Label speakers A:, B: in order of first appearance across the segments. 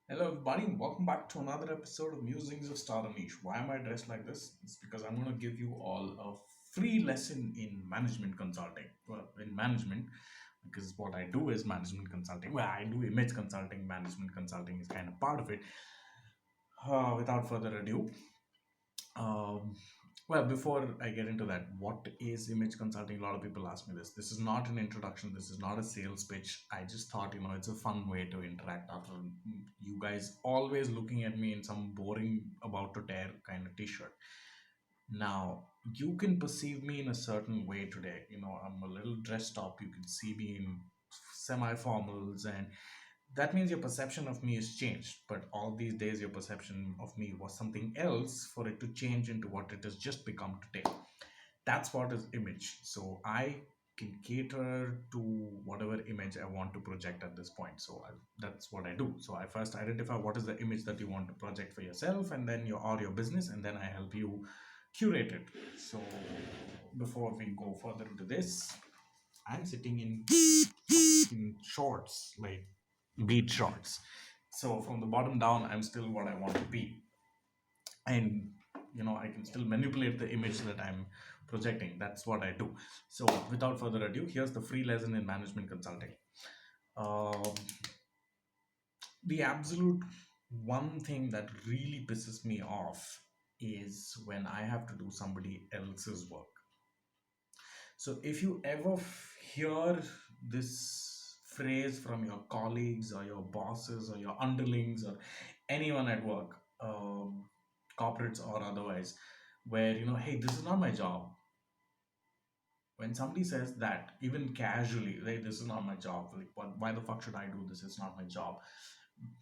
A: Hello, everybody, and welcome back to another episode of Musings of Star Niche. Why am I dressed like this? It's because I'm going to give you all a free lesson in management consulting. Well, in management, because what I do is management consulting. Well, I do image consulting, management consulting is kind of part of it. Without further ado, um, well, before I get into that, what is image consulting? A lot of people ask me this. This is not an introduction. This is not a sales pitch. I just thought, it's a fun way to interact after you guys always looking at me in some boring, about to tear kind of t shirt. Now, you can perceive me in a certain way today. I'm a little dressed up. You can see me in semi formals, and that means your perception of me has changed. But all these days, your perception of me was something else for it to change into what it has just become today. That's what is image. So I can cater to whatever image I want to project at this point. That's what I do. So I first identify what is the image that you want to project for yourself, and then your business, and then I help you curate it. So before we go further into this, I'm sitting in shorts, like beach shorts. So from the bottom down, I'm still what I want to be, and I can still manipulate the image that I'm projecting. That's what I do. So without further ado, here's the free lesson in management consulting. Um, the absolute one thing that really pisses me off is when I have to do somebody else's work. So if you ever hear this phrase from your colleagues or your bosses or your underlings or anyone at work, corporates or otherwise, where hey, this is not my job. When somebody says that, even casually, right, this is not my job. Like, why the fuck should I do this? It's not my job.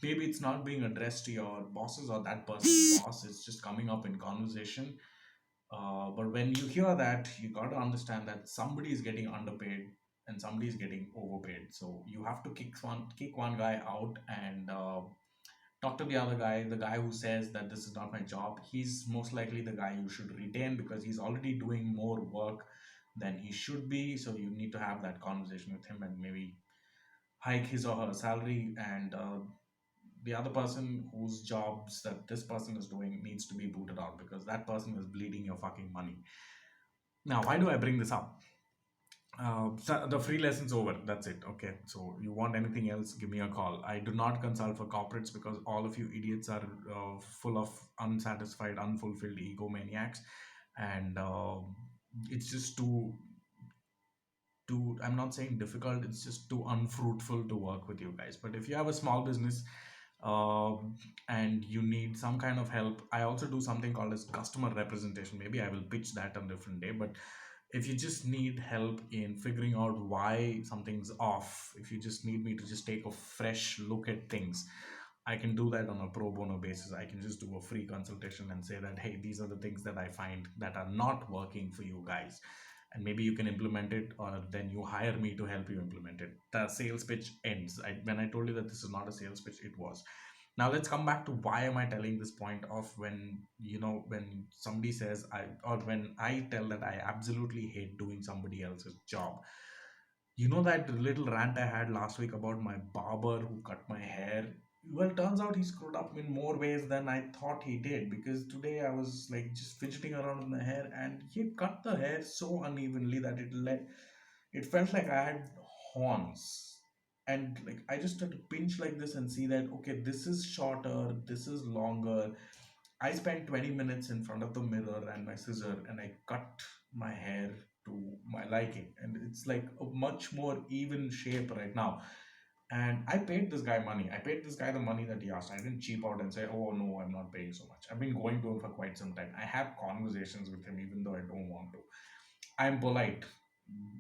A: Maybe it's not being addressed to your bosses or that person's boss. It's just coming up in conversation, but when you hear that, you got to understand that somebody is getting underpaid and somebody is getting overpaid. So you have to kick one guy out and talk to the other guy. The guy who says that this is not my job, he's most likely the guy you should retain because he's already doing more work than he should be. So you need to have that conversation with him and maybe hike his or her salary, and the other person whose jobs that this person is doing needs to be booted out because that person is bleeding your fucking money. Now, why do I bring this up? So the free lesson's over. That's it. Okay. So you want anything else? Give me a call. I do not consult for corporates because all of you idiots are full of unsatisfied, unfulfilled egomaniacs, and it's just too. I'm not saying difficult. It's just too unfruitful to work with you guys. But if you have a small business, and you need some kind of help, I also do something called as customer representation. Maybe I will pitch that on a different day. But if you just need help in figuring out why something's off, if you just need me to just take a fresh look at things, I can do that on a pro bono basis. I can just do a free consultation and say that, hey, these are the things that I find that are not working for you guys. And maybe you can implement it, or then you hire me to help you implement it. The sales pitch ends. When I told you that this is not a sales pitch, it was. Now let's come back to why am I telling this point of when somebody says I or when I tell that I absolutely hate doing somebody else's job. That little rant I had last week about my barber who cut my hair. Well, turns out he screwed up in more ways than I thought he did, because today I was like just fidgeting around in the hair and he cut the hair so unevenly that it felt like I had horns. And like I just had to pinch like this and see that okay, this is shorter, this is longer. I spent 20 minutes in front of the mirror and my scissor and I cut my hair to my liking. And it's like a much more even shape right now. And I paid this guy money. I paid this guy the money that he asked. I didn't cheap out and say, oh no, I'm not paying so much. I've been going to him for quite some time. I have conversations with him even though I don't want to. I'm polite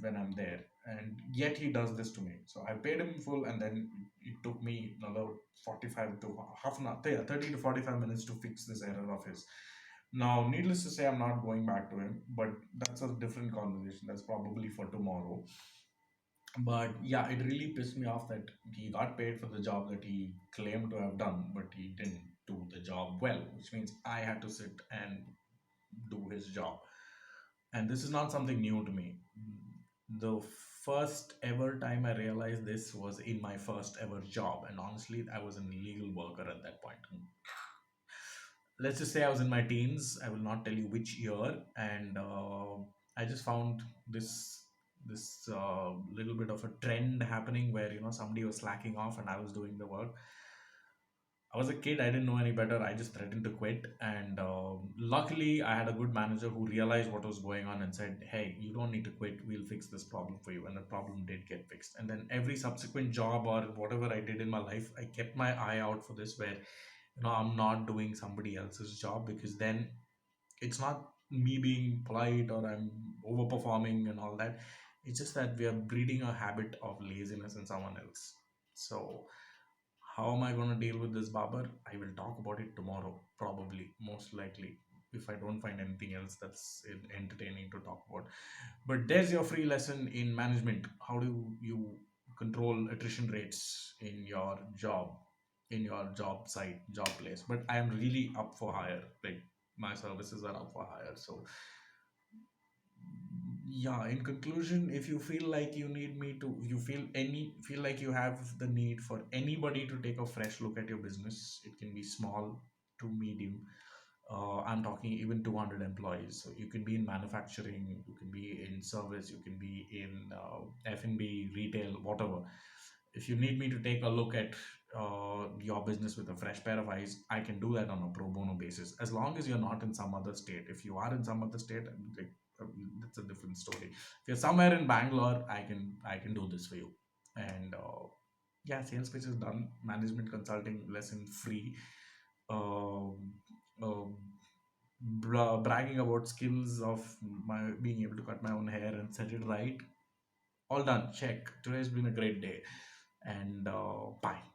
A: when I'm there, and yet he does this to me. So I paid him full, and then it took me another 45 to half an hour, 30 to 45 minutes to fix this error of his. Now, needless to say, I'm not going back to him, but that's a different conversation. That's probably for tomorrow. But yeah, it really pissed me off that he got paid for the job that he claimed to have done, but he didn't do the job well, which means I had to sit and do his job. And this is not something new to me. The first ever time I realized this was in my first ever job, and honestly, I was an illegal worker at that point. Let's just say I was in my teens. I will not tell you which year, and I just found this little bit of a trend happening where somebody was slacking off and I was doing the work. I was a kid, I didn't know any better. I just threatened to quit. And luckily, I had a good manager who realized what was going on and said, "Hey, you don't need to quit. We'll fix this problem for you." And the problem did get fixed. And then every subsequent job or whatever I did in my life, I kept my eye out for this where, I'm not doing somebody else's job, because then it's not me being polite or I'm overperforming and all that. It's just that we are breeding a habit of laziness in someone else. So how am I going to deal with this, barber? I will talk about it tomorrow, probably, most likely, if I don't find anything else that's entertaining to talk about. But there's your free lesson in management. How do you control attrition rates in your job site, job place? But I am really up for hire. Like, my services are up for hire. So yeah, in conclusion, if you feel like you need me to you feel like you have the need for anybody to take a fresh look at your business, it can be small to medium. I'm talking even 200 employees. So you can be in manufacturing, you can be in service, you can be in F&B, retail, whatever. If you need me to take a look at your business with a fresh pair of eyes, I can do that on a pro bono basis. As long as you're not in some other state. If you are in some other state, like, that's a different story. If you're somewhere in Bangalore, I can do this for you. And yeah, sales pitch is done. Management consulting lesson free. Um, um, Bragging about skills of my being able to cut my own hair and set it right. All done. Check. Today's been a great day. And bye.